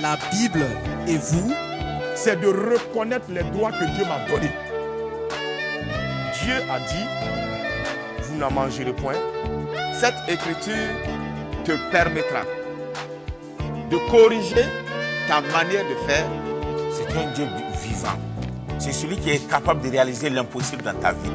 la Bible et vous, c'est de reconnaître les droits que Dieu m'a donnés. Dieu a dit, vous n'en mangerez point. Cette écriture te permettra de corriger ta manière de faire. C'est un Dieu vivant. C'est celui qui est capable de réaliser l'impossible dans ta vie.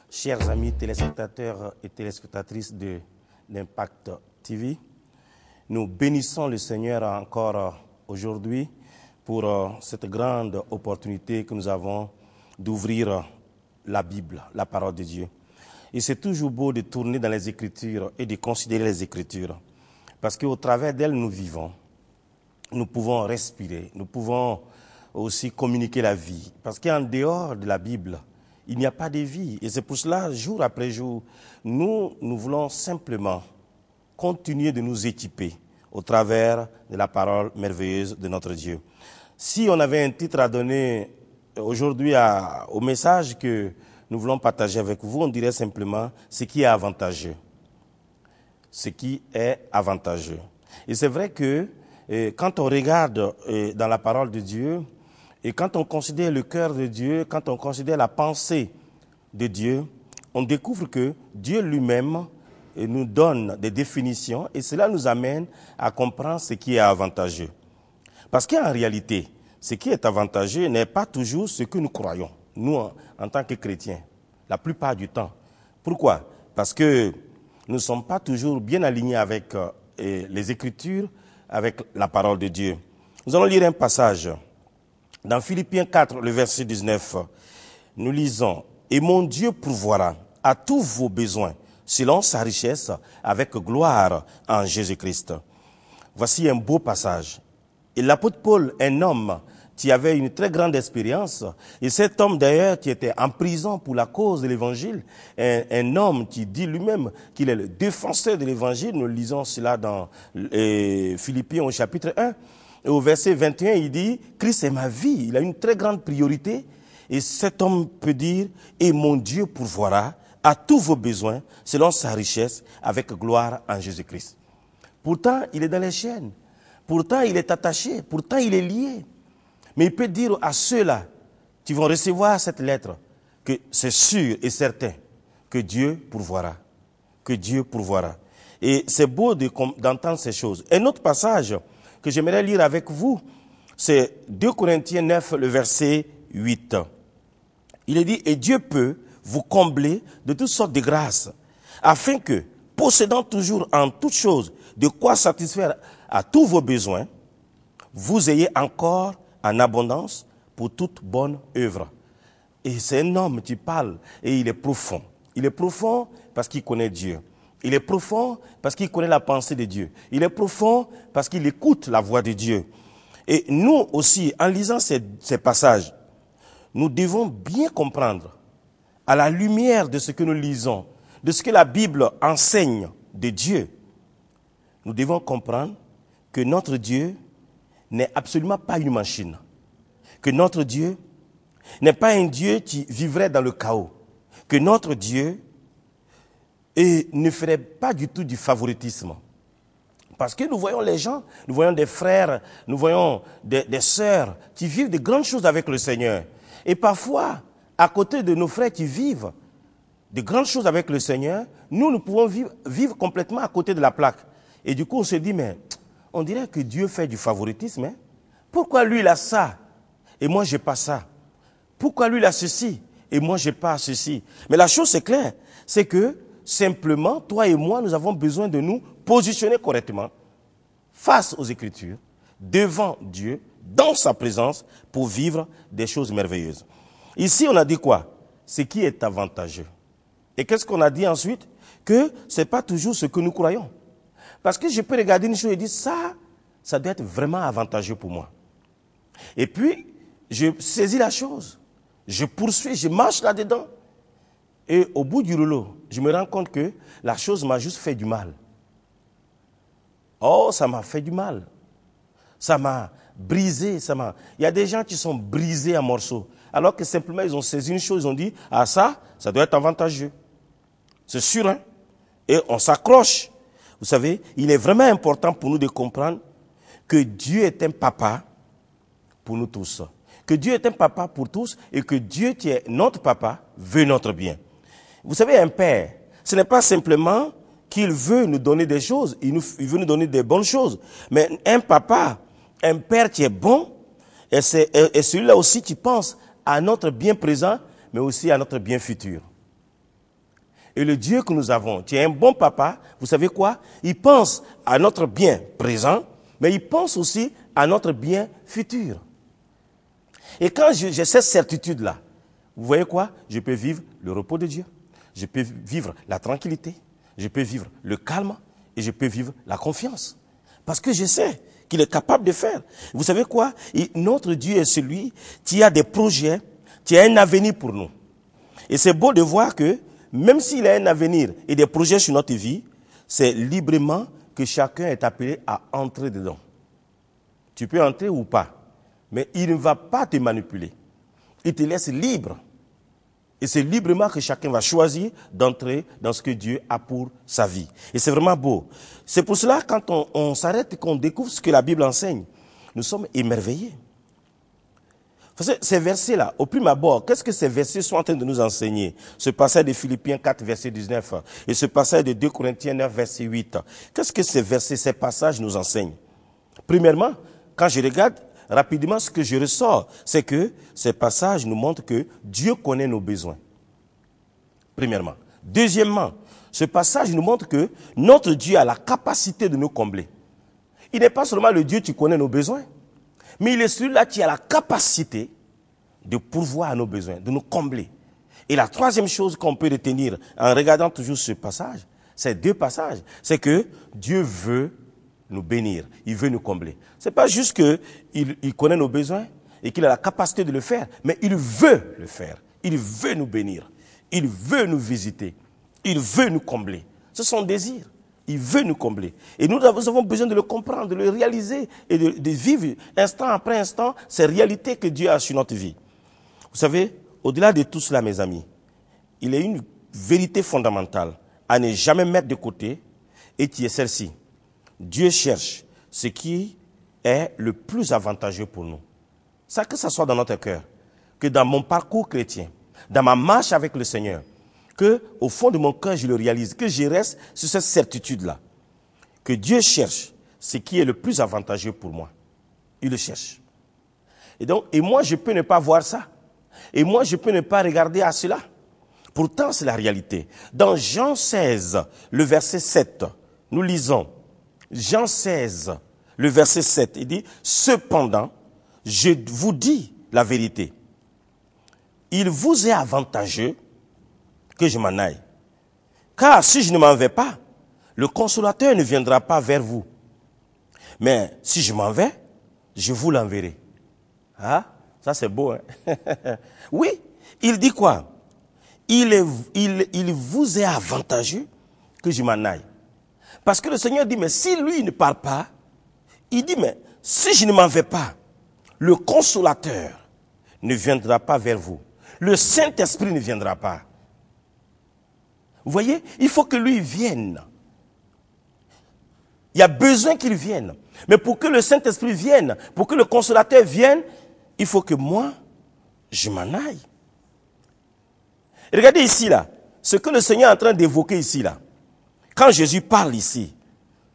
Chers amis téléspectateurs et téléspectatrices de l'Impact TV, nous bénissons le Seigneur encore aujourd'hui pour cette grande opportunité que nous avons d'ouvrir la Bible, la parole de Dieu. Et c'est toujours beau de tourner dans les Écritures et de considérer les Écritures, parce qu'au travers d'elles, nous vivons, nous pouvons respirer, nous pouvons aussi communiquer la vie, parce qu'en dehors de la Bible, il n'y a pas de vie. Et c'est pour cela, jour après jour, nous voulons simplement continuer de nous équiper au travers de la parole merveilleuse de notre Dieu. Si on avait un titre à donner aujourd'hui au message que nous voulons partager avec vous, on dirait simplement ce qui est avantageux. Ce qui est avantageux. Et c'est vrai que quand on regarde dans la parole de Dieu, et quand on considère le cœur de Dieu, quand on considère la pensée de Dieu, on découvre que Dieu lui-même nous donne des définitions et cela nous amène à comprendre ce qui est avantageux. Parce qu'en réalité, ce qui est avantageux n'est pas toujours ce que nous croyons, nous en tant que chrétiens, la plupart du temps. Pourquoi? Parce que nous ne sommes pas toujours bien alignés avec les Écritures, avec la parole de Dieu. Nous allons lire un passage. Dans Philippiens 4, le verset 19, nous lisons « Et mon Dieu pourvoira à tous vos besoins, selon sa richesse, avec gloire en Jésus-Christ. » Voici un beau passage. Et l'apôtre Paul, un homme qui avait une très grande expérience, et cet homme d'ailleurs qui était en prison pour la cause de l'évangile, un homme qui dit lui-même qu'il est le défenseur de l'évangile, nous lisons cela dans Philippiens au chapitre 1, et au verset 21, il dit, Christ est ma vie, il a une très grande priorité, et cet homme peut dire, et mon Dieu pourvoira à tous vos besoins, selon sa richesse, avec gloire en Jésus-Christ. Pourtant, il est dans les chaînes, pourtant il est attaché, pourtant il est lié. Mais il peut dire à ceux-là qui vont recevoir cette lettre que c'est sûr et certain que Dieu pourvoira. Que Dieu pourvoira. Et c'est beau d'entendre ces choses. Un autre passage que j'aimerais lire avec vous, c'est 2 Corinthiens 9, le verset 8. Il est dit, et Dieu peut vous combler de toutes sortes de grâces, afin que, possédant toujours en toutes choses de quoi satisfaire à tous vos besoins, vous ayez encore en abondance pour toute bonne œuvre. Et c'est un homme qui parle et il est profond. Il est profond parce qu'il connaît Dieu. Il est profond parce qu'il connaît la pensée de Dieu. Il est profond parce qu'il écoute la voix de Dieu. Et nous aussi, en lisant ces passages, nous devons bien comprendre, à la lumière de ce que nous lisons, de ce que la Bible enseigne de Dieu, nous devons comprendre que notre Dieu n'est absolument pas une machine. Que notre Dieu n'est pas un Dieu qui vivrait dans le chaos. Que notre Dieu ne ferait pas du tout du favoritisme. Parce que nous voyons les gens, nous voyons des frères, nous voyons des sœurs qui vivent de grandes choses avec le Seigneur. Et parfois, à côté de nos frères qui vivent de grandes choses avec le Seigneur, nous pouvons vivre complètement à côté de la plaque. Et du coup, on se dit, mais on dirait que Dieu fait du favoritisme. Hein? Pourquoi lui, il a ça et moi, je n'ai pas ça? Pourquoi lui, il a ceci et moi, je n'ai pas ceci? Mais la chose, c'est claire, c'est que simplement, toi et moi, nous avons besoin de nous positionner correctement face aux Écritures, devant Dieu, dans sa présence, pour vivre des choses merveilleuses. Ici, on a dit quoi? Ce qui est avantageux. Et qu'est-ce qu'on a dit ensuite? Que ce n'est pas toujours ce que nous croyons. Parce que je peux regarder une chose et dire, ça doit être vraiment avantageux pour moi. Et puis, je saisis la chose, je poursuis, je marche là-dedans. Et au bout du rouleau, je me rends compte que la chose m'a juste fait du mal. Oh, ça m'a fait du mal. Ça m'a brisé, Il y a des gens qui sont brisés en morceaux alors que simplement ils ont saisi une chose, ils ont dit, ah ça doit être avantageux. C'est sûr, hein? Et on s'accroche. Vous savez, il est vraiment important pour nous de comprendre que Dieu est un papa pour nous tous. Que Dieu est un papa pour tous et que Dieu qui est notre papa veut notre bien. Vous savez, un père, ce n'est pas simplement qu'il veut nous donner des choses, il veut nous donner des bonnes choses. Mais un papa, un père qui est bon, et celui-là aussi qui pense à notre bien présent, mais aussi à notre bien futur. Et le Dieu que nous avons, qui est un bon papa, vous savez quoi? Il pense à notre bien présent, mais il pense aussi à notre bien futur. Et quand j'ai cette certitude-là, vous voyez quoi? Je peux vivre le repos de Dieu, je peux vivre la tranquillité, je peux vivre le calme et je peux vivre la confiance. Parce que je sais qu'il est capable de faire. Vous savez quoi? Notre Dieu est celui qui a des projets, qui a un avenir pour nous. Et c'est beau de voir que même s'il a un avenir et des projets sur notre vie, c'est librement que chacun est appelé à entrer dedans. Tu peux entrer ou pas, mais il ne va pas te manipuler. Il te laisse libre. Et c'est librement que chacun va choisir d'entrer dans ce que Dieu a pour sa vie. Et c'est vraiment beau. C'est pour cela, quand on s'arrête et qu'on découvre ce que la Bible enseigne, nous sommes émerveillés. Ces versets-là, au prime abord, qu'est-ce que ces versets sont en train de nous enseigner? Ce passage de Philippiens 4, verset 19, et ce passage de 2 Corinthiens 9, verset 8. Qu'est-ce que ces versets, ces passages nous enseignent? Premièrement, quand je regarde rapidement, ce que je ressors, c'est que ces passages nous montrent que Dieu connaît nos besoins. Premièrement. Deuxièmement, ce passage nous montre que notre Dieu a la capacité de nous combler. Il n'est pas seulement le Dieu qui connaît nos besoins, mais il est celui-là qui a la capacité de pourvoir à nos besoins, de nous combler. Et la troisième chose qu'on peut retenir en regardant toujours ce passage, ces deux passages, c'est que Dieu veut nous bénir, il veut nous combler. Ce n'est pas juste qu'il connaît nos besoins et qu'il a la capacité de le faire, mais il veut le faire. Il veut nous bénir, il veut nous visiter, il veut nous combler. C'est son désir. Il veut nous combler. Et nous avons besoin de le comprendre, de le réaliser et de vivre instant après instant ces réalités que Dieu a sur notre vie. Vous savez, au-delà de tout cela, mes amis, il y a une vérité fondamentale à ne jamais mettre de côté et qui est celle-ci. Dieu cherche ce qui est le plus avantageux pour nous. Ça, que ce soit dans notre cœur, que dans mon parcours chrétien, dans ma marche avec le Seigneur, que au fond de mon cœur, je le réalise, que je reste sur cette certitude-là, que Dieu cherche ce qui est le plus avantageux pour moi. Il le cherche. Et moi, je peux ne pas voir ça. Et moi, je peux ne pas regarder à cela. Pourtant, c'est la réalité. Dans Jean 16, le verset 7, nous lisons, Jean 16, le verset 7, il dit, « Cependant, je vous dis la vérité. Il vous est avantageux que je m'en aille. Car si je ne m'en vais pas, le consolateur ne viendra pas vers vous. Mais si je m'en vais, je vous l'enverrai. » Ah, ça c'est beau, hein? Oui, il dit quoi? Il vous est avantageux que je m'en aille. Parce que le Seigneur dit, mais si lui ne parle pas, il dit, mais si je ne m'en vais pas, le consolateur ne viendra pas vers vous. Le Saint-Esprit ne viendra pas. Vous voyez, il faut que lui vienne. Il y a besoin qu'il vienne. Mais pour que le Saint-Esprit vienne, pour que le consolateur vienne, il faut que moi, je m'en aille. Et regardez ici, là, ce que le Seigneur est en train d'évoquer ici, là. Quand Jésus parle ici,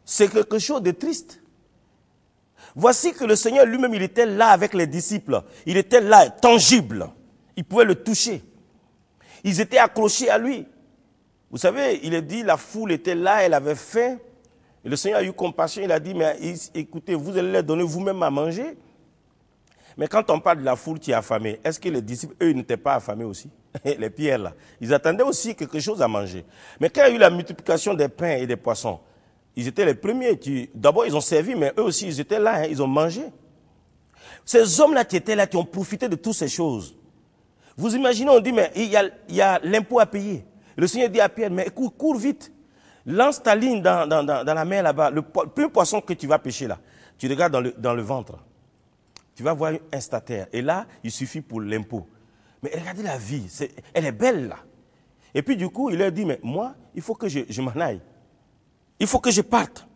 c'est quelque chose de triste. Voici que le Seigneur lui-même, il était là avec les disciples. Il était là, tangible. Il pouvait le toucher. Ils étaient accrochés à lui. Vous savez, il est dit, la foule était là, elle avait faim. Et le Seigneur a eu compassion, il a dit, mais écoutez, vous allez leur donner vous-même à manger. Mais quand on parle de la foule qui est affamée, est-ce que les disciples, eux, ils n'étaient pas affamés aussi? Les pierres là, ils attendaient aussi quelque chose à manger. Mais quand il y a eu la multiplication des pains et des poissons, ils étaient les premiers qui, d'abord ils ont servi, mais eux aussi ils étaient là, hein, ils ont mangé. Ces hommes-là qui étaient là, qui ont profité de toutes ces choses. Vous imaginez, on dit, mais il y a l'impôt à payer. Le Seigneur dit à Pierre, mais cours vite. Lance ta ligne dans la mer là-bas. Le premier poisson que tu vas pêcher là, tu regardes dans le ventre. Tu vas voir un statère. Et là, il suffit pour l'impôt. Mais regardez la vie, elle est belle là. Et puis du coup, il leur dit, mais moi, il faut que je m'en aille. Il faut que je parte.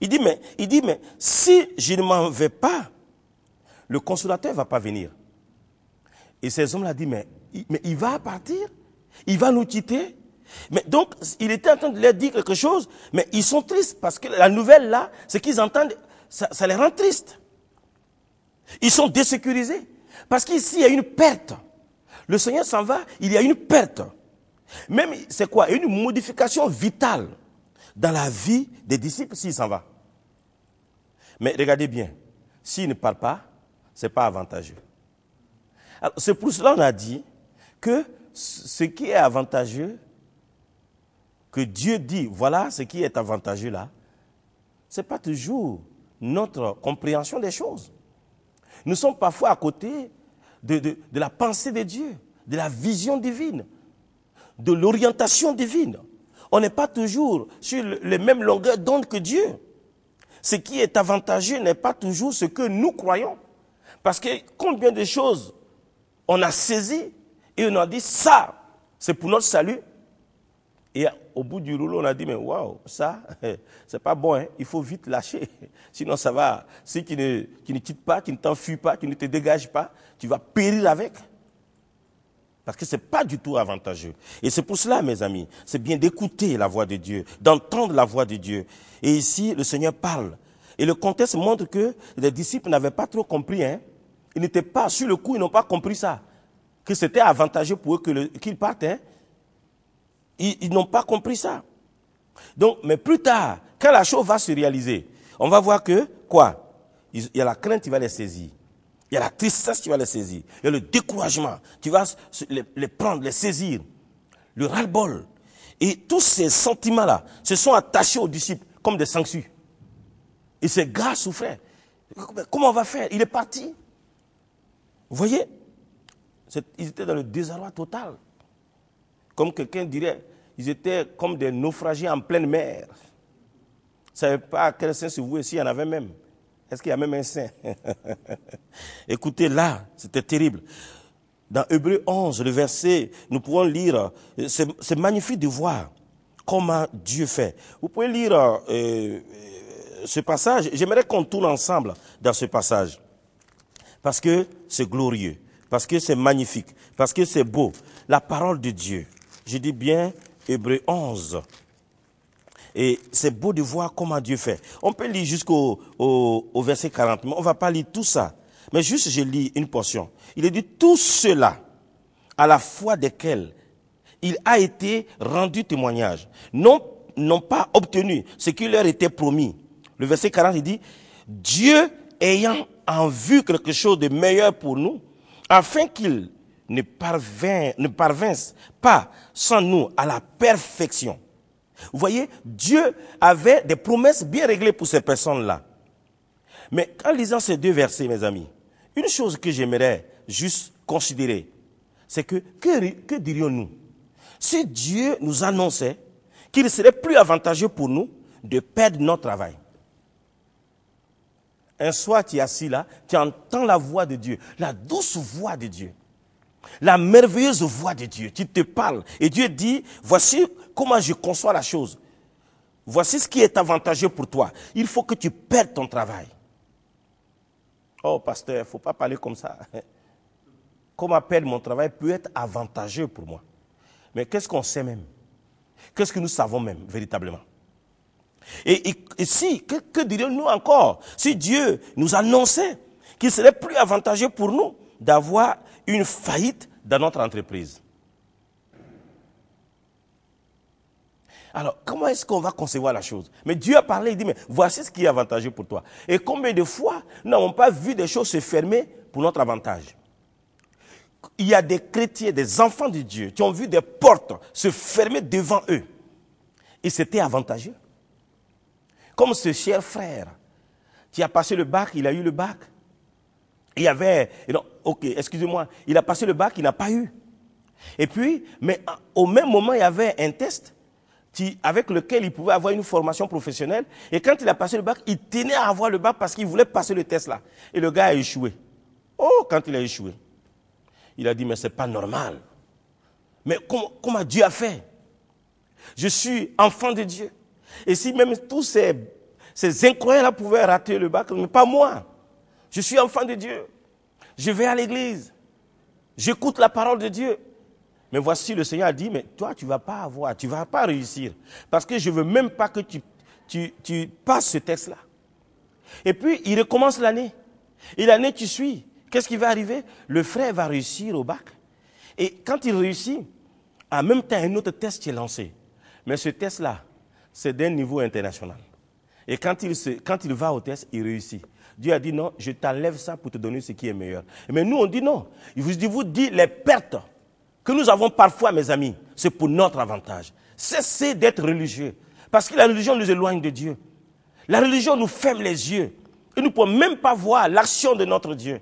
Il dit, mais si je ne m'en vais pas, le consolateur ne va pas venir. Et ces hommes-là disent, mais il va partir? Il va nous quitter? Mais donc, il était en train de leur dire quelque chose, mais ils sont tristes parce que la nouvelle là, ce qu'ils entendent, ça les rend tristes. Ils sont désécurisés. Parce qu'ici, il y a une perte. Le Seigneur s'en va, il y a une perte. Même, c'est quoi? Une modification vitale dans la vie des disciples s'il s'en va. Mais regardez bien, s'il ne part pas, ce n'est pas avantageux. C'est pour cela qu'on a dit que ce qui est avantageux, que Dieu dit, voilà ce qui est avantageux là, ce n'est pas toujours notre compréhension des choses. Nous sommes parfois à côté de la pensée de Dieu, de la vision divine, de l'orientation divine. On n'est pas toujours sur les mêmes longueurs d'onde que Dieu. Ce qui est avantageux n'est pas toujours ce que nous croyons. Parce que combien de choses on a saisi et on a dit ça, c'est pour notre salut. Et au bout du rouleau, on a dit, mais waouh, ça, c'est pas bon, hein? Il faut vite lâcher. Sinon, ça va. Si tu ne quittes pas, tu ne t'enfuis pas, tu ne te dégages pas, tu vas périr avec. Parce que ce n'est pas du tout avantageux. Et c'est pour cela, mes amis, c'est bien d'écouter la voix de Dieu, d'entendre la voix de Dieu. Et ici, le Seigneur parle. Et le contexte montre que les disciples n'avaient pas trop compris. Hein? Ils n'étaient pas, sur le coup, ils n'ont pas compris ça. Que c'était avantageux pour eux qu'ils partent. Hein? Ils n'ont pas compris ça. Donc, mais plus tard, quand la chose va se réaliser, on va voir que, quoi? Il y a la crainte qui va les saisir. Il y a la tristesse qui va les saisir. Il y a le découragement qui va les prendre, les saisir. Le ras-le-bol. Et tous ces sentiments-là se sont attachés aux disciples comme des sangsues. Et ces gars souffraient. Comment on va faire? Il est parti. Vous voyez? Ils étaient dans le désarroi total. Comme quelqu'un dirait, ils étaient comme des naufragés en pleine mer. Vous ne savez pas à quel saint se vouer, s'il y en avait même. Est-ce qu'il y a même un saint? Écoutez, là, c'était terrible. Dans Hébreux 11, le verset, nous pouvons lire, c'est magnifique de voir comment Dieu fait. Vous pouvez lire ce passage. J'aimerais qu'on tourne ensemble dans ce passage. Parce que c'est glorieux, parce que c'est magnifique, parce que c'est beau. La parole de Dieu. Je dis bien Hébreux 11. Et c'est beau de voir comment Dieu fait. On peut lire jusqu'au verset 40, mais on ne va pas lire tout ça. Mais juste, je lis une portion. Il est dit, tout cela, à la foi desquels il a été rendu témoignage, n'ont pas obtenu ce qui leur était promis. Le verset 40, il dit, Dieu ayant en vue quelque chose de meilleur pour nous, afin qu'il ne parvinsse pas sans nous à la perfection. Vous voyez, Dieu avait des promesses bien réglées pour ces personnes-là. Mais en lisant ces deux versets, mes amis, une chose que j'aimerais juste considérer, c'est que dirions-nous si Dieu nous annonçait qu'il serait plus avantageux pour nous de perdre notre travail? Un soir, tu es assis là, tu entends la voix de Dieu, la douce voix de Dieu, la merveilleuse voix de Dieu qui te parle. Et Dieu dit, voici comment je conçois la chose. Voici ce qui est avantageux pour toi. Il faut que tu perdes ton travail. Oh, pasteur, il ne faut pas parler comme ça. Comment perdre mon travail peut être avantageux pour moi. Mais qu'est-ce qu'on sait même? Qu'est-ce que nous savons même, véritablement? Et si, que dirions-nous encore si Dieu nous annonçait qu'il serait plus avantageux pour nous d'avoir une faillite dans notre entreprise? Alors, comment est-ce qu'on va concevoir la chose? Mais Dieu a parlé, il dit, mais voici ce qui est avantageux pour toi. Et combien de fois nous n'avons pas vu des choses se fermer pour notre avantage? Il y a des chrétiens, des enfants de Dieu, qui ont vu des portes se fermer devant eux. Et c'était avantageux. Comme ce cher frère qui a passé le bac, il a eu le bac. Il y avait, ok, excusez-moi, il a passé le bac, il n'a pas eu. Et puis, mais au même moment, il y avait un test avec lequel il pouvait avoir une formation professionnelle. Et quand il a passé le bac, il tenait à avoir le bac parce qu'il voulait passer le test là. Et le gars a échoué. Oh, quand il a échoué, Il a dit, mais ce n'est pas normal. Mais comment Dieu a fait? Je suis enfant de Dieu. Et si même tous ces incroyants-là pouvaient rater le bac, mais pas moi. Je suis enfant de Dieu. Je vais à l'église. J'écoute la parole de Dieu. Mais voici, le Seigneur a dit, mais toi, tu ne vas pas avoir, tu ne vas pas réussir. Parce que je ne veux même pas que tu passes ce texte-là. Et puis, il recommence l'année. Et l'année qui suit, qu'est-ce qui va arriver? Le frère va réussir au bac. Et quand il réussit, en même temps, un autre test qui est lancé. Mais ce test-là, c'est d'un niveau international. Et quand il va au test, il réussit. Dieu a dit non, je t'enlève ça pour te donner ce qui est meilleur. Mais nous, on dit non. Il vous dit les pertes que nous avons parfois, mes amis, c'est pour notre avantage. Cessez d'être religieux. Parce que la religion nous éloigne de Dieu. La religion nous ferme les yeux. Et nous ne pouvons même pas voir l'action de notre Dieu.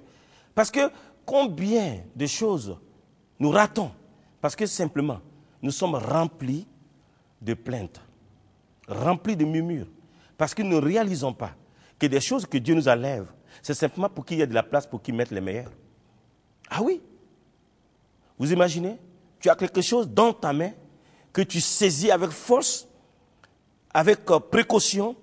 Parce que combien de choses nous ratons? Parce que simplement, nous sommes remplis de plaintes, remplis de murmures. Parce que nous ne réalisons pas que des choses que Dieu nous enlève, c'est simplement pour qu'il y ait de la place pour qu'il mette les meilleurs. Ah oui? Vous imaginez? Tu as quelque chose dans ta main que tu saisis avec force, avec précaution,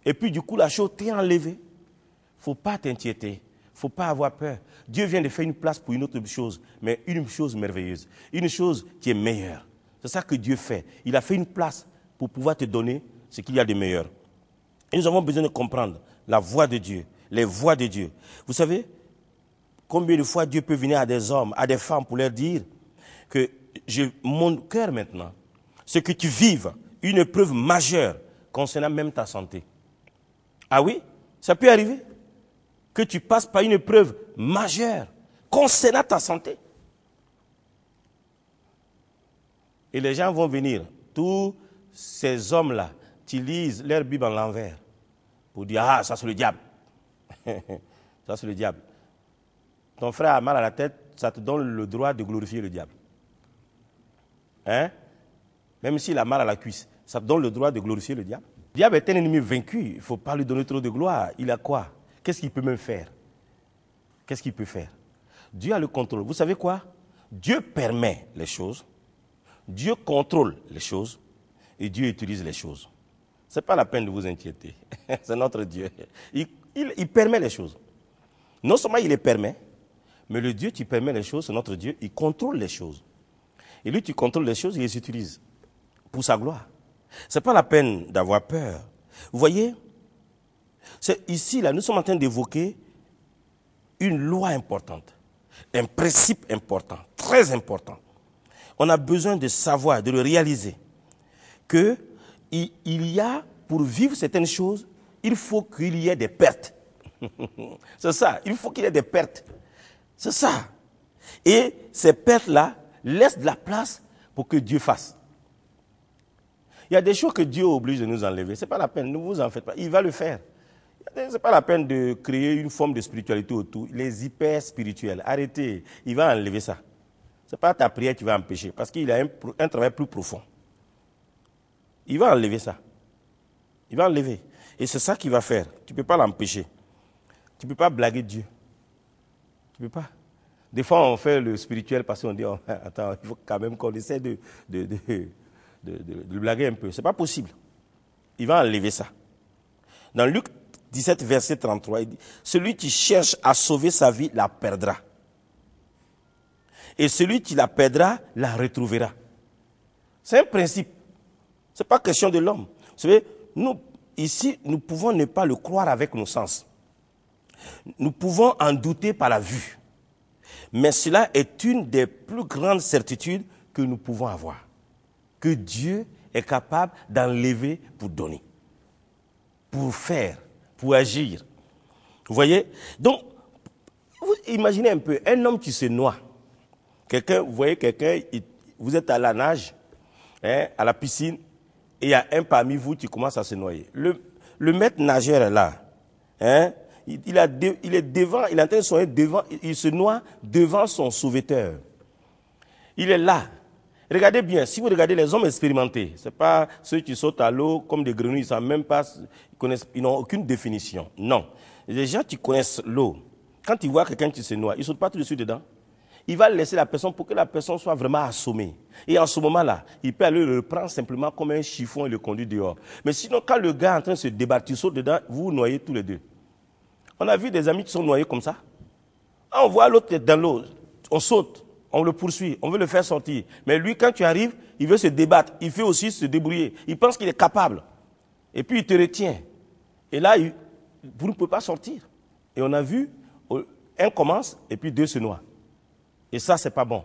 et puis du coup la chose t'est enlevée. Il ne faut pas t'inquiéter, il ne faut pas avoir peur. Dieu vient de faire une place pour une autre chose, mais une chose merveilleuse, une chose qui est meilleure. C'est ça que Dieu fait. Il a fait une place pour pouvoir te donner ce qu'il y a de meilleur. Et nous avons besoin de comprendre la voix de Dieu, les voix de Dieu. Vous savez, combien de fois Dieu peut venir à des hommes, à des femmes pour leur dire que mon cœur maintenant, c'est que tu vives une épreuve majeure concernant même ta santé. Ah oui, ça peut arriver que tu passes par une épreuve majeure concernant ta santé. Et les gens vont venir, tous ces hommes-là, qui lisent leur Bible en l'envers, pour dire, ah, ça c'est le diable. Ça c'est le diable. Ton frère a mal à la tête, ça te donne le droit de glorifier le diable. Hein? Même s'il a mal à la cuisse, ça te donne le droit de glorifier le diable. Le diable est un ennemi vaincu, il ne faut pas lui donner trop de gloire. Il a quoi? Qu'est-ce qu'il peut même faire? Qu'est-ce qu'il peut faire? Dieu a le contrôle. Vous savez quoi? Dieu permet les choses, Dieu contrôle les choses et Dieu utilise les choses. Ce n'est pas la peine de vous inquiéter. C'est notre Dieu. Il permet les choses. Non seulement il les permet, mais le Dieu qui permet les choses, c'est notre Dieu, il contrôle les choses. Et lui, tu contrôles les choses, il les utilise pour sa gloire. Ce n'est pas la peine d'avoir peur. Vous voyez, ici, là, nous sommes en train d'évoquer une loi importante, un principe important, très important. On a besoin de savoir, de le réaliser, qu'il y a, pour vivre certaines choses, il faut qu'il y ait des pertes. C'est ça, il faut qu'il y ait des pertes. C'est ça. Et ces pertes-là laissent de la place pour que Dieu fasse. Il y a des choses que Dieu oblige de nous enlever. Ce n'est pas la peine, ne vous en faites pas. Il va le faire. Ce n'est pas la peine de créer une forme de spiritualité autour. Les hyper spirituels, arrêtez. Il va enlever ça. Ce n'est pas ta prière qui va empêcher, parce qu'il a un travail plus profond. Il va enlever ça. Il va enlever. Et c'est ça qu'il va faire. Tu ne peux pas l'empêcher. Tu ne peux pas blaguer Dieu. Tu ne peux pas. Des fois, on fait le spirituel parce qu'on dit, oh, attends, il faut quand même qu'on essaie de le blaguer un peu. Ce n'est pas possible. Il va enlever ça. Dans Luc 17, verset 33, il dit, celui qui cherche à sauver sa vie la perdra. Et celui qui la perdra la retrouvera. C'est un principe. Ce n'est pas question de l'homme. Vous savez, nous, ici, nous pouvons ne pas le croire avec nos sens. Nous pouvons en douter par la vue. Mais cela est une des plus grandes certitudes que nous pouvons avoir. Que Dieu est capable d'enlever pour donner. Pour faire, pour agir. Vous voyez? Donc, vous imaginez un peu, un homme qui se noie. Vous voyez quelqu'un, vous êtes à la nage, hein, à la piscine, et il y a un parmi vous qui commence à se noyer. Le maître nageur est là. Hein, il est devant, il est en train de se noyer devant, il se noie devant son sauveteur. Il est là. Regardez bien, si vous regardez les hommes expérimentés, ce n'est pas ceux qui sautent à l'eau comme des grenouilles, ils savent même pas, ils n'ont aucune définition. Non. Les gens qui connaissent l'eau, quand ils voient quelqu'un qui se noie, ils ne sautent pas tout de suite dedans. il va laisser la personne pour que la personne soit vraiment assommée. Et en ce moment-là, il peut aller le prendre simplement comme un chiffon et le conduire dehors. Mais sinon, quand le gars est en train de se débattre, tu sautes dedans, vous vous noyez tous les deux. On a vu des amis qui sont noyés comme ça. On voit l'autre dans l'eau, on saute, on le poursuit, on veut le faire sortir. Mais lui, quand tu arrives, il veut se débattre, il veut aussi se débrouiller. Il pense qu'il est capable. Et puis il te retient. Et là, vous ne pouvez pas sortir. Et on a vu, un commence et puis deux se noient. Et ça, c'est pas bon.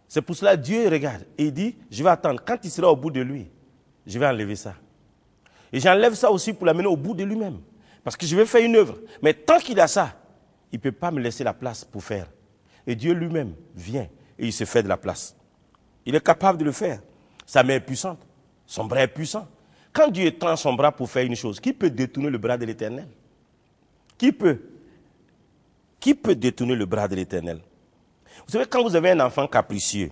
C'est pour cela que Dieu regarde et il dit, je vais attendre. Quand il sera au bout de lui, je vais enlever ça. Et j'enlève ça aussi pour l'amener au bout de lui-même. Parce que je vais faire une œuvre. Mais tant qu'il a ça, il ne peut pas me laisser la place pour faire. Et Dieu lui-même vient et il se fait de la place. Il est capable de le faire. Sa main est puissante. Son bras est puissant. Quand Dieu tend son bras pour faire une chose, qui peut détourner le bras de l'Éternel? Qui peut détourner le bras de l'Éternel? Vous savez, quand vous avez un enfant capricieux,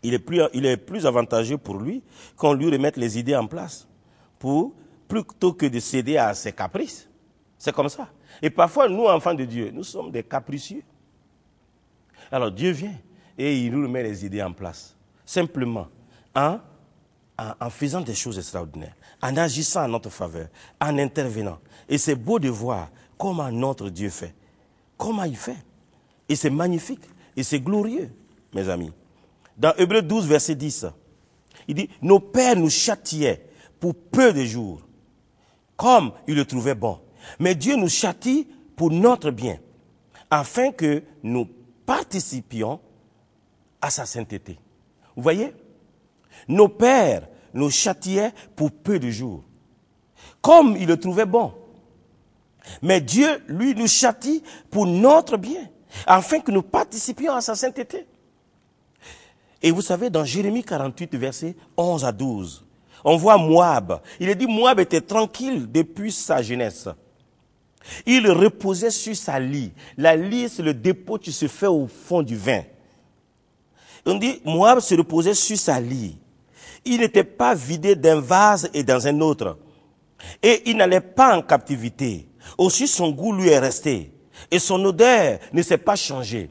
il est plus avantageux pour lui qu'on lui remette les idées en place, plutôt que de céder à ses caprices. C'est comme ça. Et parfois, nous, enfants de Dieu, nous sommes des capricieux. Alors Dieu vient et il nous remet les idées en place. Simplement, en faisant des choses extraordinaires, en agissant en notre faveur, en intervenant. Et c'est beau de voir comment notre Dieu fait. Comment il fait. Et c'est magnifique. Et c'est glorieux, mes amis. Dans Hébreux 12, verset 10, il dit, nos pères nous châtiaient pour peu de jours, comme ils le trouvaient bon. Mais Dieu nous châtie pour notre bien, afin que nous participions à sa sainteté. Vous voyez? Nos pères nous châtiaient pour peu de jours, comme ils le trouvaient bon. Mais Dieu, lui, nous châtie pour notre bien, afin que nous participions à sa sainteté. Et vous savez, dans Jérémie 48, versets 11 à 12, on voit Moab. Il est dit, Moab était tranquille depuis sa jeunesse. Il reposait sur sa lie. La lie, c'est le dépôt qui se fait au fond du vin. On dit, Moab se reposait sur sa lie. Il n'était pas vidé d'un vase et dans un autre. Et il n'allait pas en captivité. Aussi, son goût lui est resté. Et son odeur ne s'est pas changée.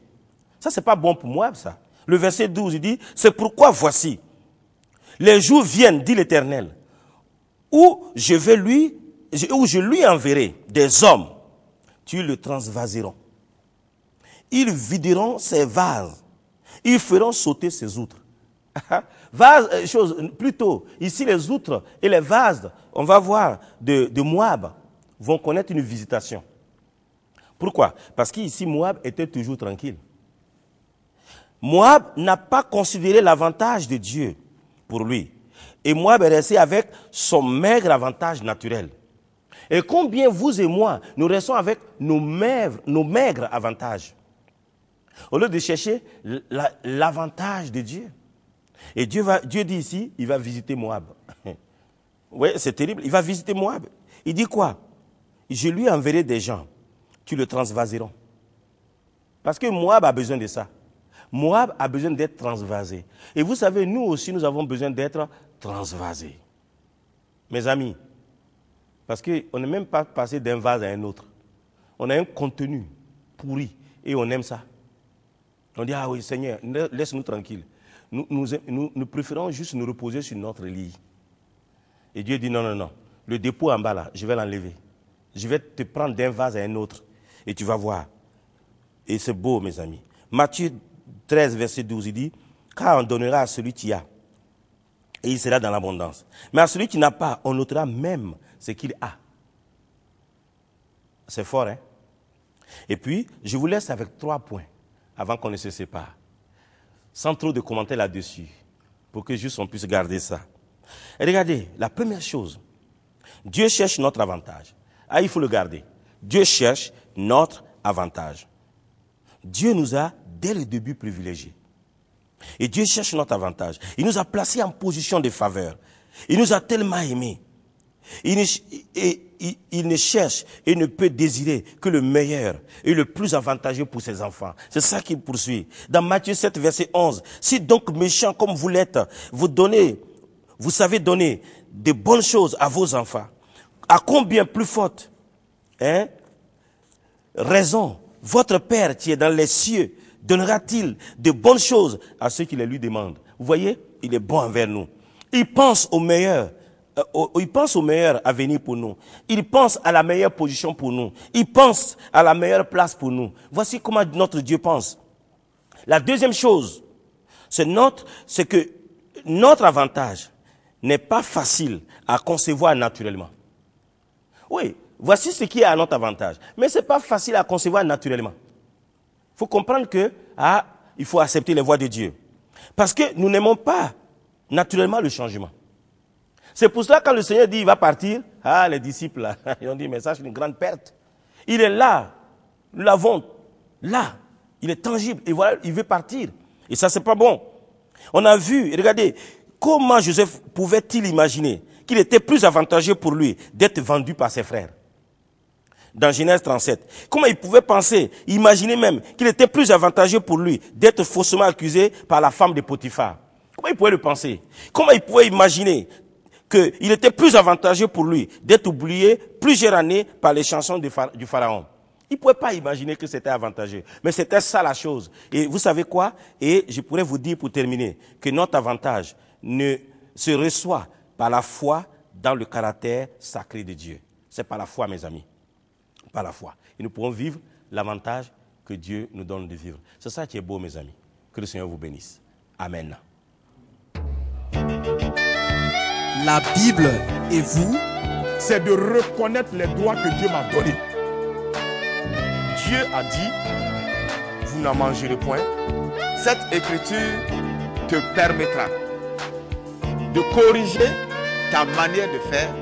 Ça, c'est pas bon pour Moab, ça. Le verset 12, il dit, c'est pourquoi voici, les jours viennent, dit l'Éternel, où je lui enverrai des hommes, qui le transvaseront. Ils videront ses vases, ils feront sauter ses outres. Plutôt, ici les outres et les vases, on va voir, de Moab, vont connaître une visitation. Pourquoi? Parce qu'ici, Moab était toujours tranquille. Moab n'a pas considéré l'avantage de Dieu pour lui. Et Moab est resté avec son maigre avantage naturel. Et combien vous et moi, nous restons avec nos maigres avantages, au lieu de chercher l'avantage de Dieu. Et Dieu dit ici, il va visiter Moab. Oui, c'est terrible, il va visiter Moab. Il dit quoi? Je lui enverrai des gens qui le transvaseront. Parce que Moab a besoin de ça. Moab a besoin d'être transvasé. Et vous savez, nous aussi, nous avons besoin d'être transvasés. Mes amis, parce qu'on n'est même pas passé d'un vase à un autre. On a un contenu pourri et on aime ça. On dit, ah oui, Seigneur, laisse-nous tranquilles. Nous préférons juste nous reposer sur notre lit. Et Dieu dit, non, non, non. Le dépôt en bas là, je vais l'enlever. Je vais te prendre d'un vase à un autre. Et tu vas voir. Et c'est beau, mes amis. Matthieu 13, verset 12, il dit, car on donnera à celui qui a, et il sera dans l'abondance. Mais à celui qui n'a pas, on notera même ce qu'il a. C'est fort, hein? Et puis, je vous laisse avec 3 points, avant qu'on ne se sépare. Sans trop de commentaires là-dessus, pour que juste on puisse garder ça. Et regardez, la première chose, Dieu cherche notre avantage. Ah, il faut le garder. Dieu cherche notre avantage. Dieu nous a, dès le début, privilégiés. Et Dieu cherche notre avantage. Il nous a placés en position de faveur. Il nous a tellement aimés. Il ne cherche et ne peut désirer que le meilleur et le plus avantageux pour ses enfants. C'est ça qu'il poursuit. Dans Matthieu 7, verset 11, si donc méchants comme vous l'êtes, vous savez donner de bonnes choses à vos enfants, à combien plus forte raison votre Père qui est dans les cieux donnera-t-il de bonnes choses à ceux qui les lui demandent. Vous voyez, il est bon envers nous. Il pense au meilleur. Il pense au meilleur avenir pour nous. Il pense à la meilleure position pour nous. Il pense à la meilleure place pour nous. Voici comment notre Dieu pense. La deuxième chose, c'est que notre avantage n'est pas facile à concevoir naturellement. Oui, voici ce qui est à notre avantage. Mais ce n'est pas facile à concevoir naturellement. Il faut comprendre que il faut accepter les voies de Dieu. Parce que nous n'aimons pas naturellement le changement. C'est pour cela que quand le Seigneur dit qu'il va partir, les disciples, là, ils ont dit, mais ça c'est une grande perte. Il est là, nous l'avons là, il est tangible, et voilà, il veut partir. Et ça, c'est pas bon. On a vu, regardez, comment Joseph pouvait-il imaginer qu'il était plus avantageux pour lui d'être vendu par ses frères? Dans Genèse 37. Comment il pouvait penser, imaginer même qu'il était plus avantageux pour lui d'être faussement accusé par la femme de Potiphar? Comment il pouvait le penser? Comment il pouvait imaginer qu'il était plus avantageux pour lui d'être oublié plusieurs années par les chansons du Pharaon? Il ne pouvait pas imaginer que c'était avantageux. Mais c'était ça la chose. Et vous savez quoi? Et je pourrais vous dire pour terminer que notre avantage ne se reçoit par la foi dans le caractère sacré de Dieu. C'est par la foi, mes amis. Par la foi. Et nous pourrons vivre l'avantage que Dieu nous donne de vivre. C'est ça qui est beau, mes amis. Que le Seigneur vous bénisse. Amen. La Bible et vous, c'est de reconnaître les droits que Dieu m'a donnés. Dieu a dit, vous n'en mangerez point. Cette écriture te permettra de corriger ta manière de faire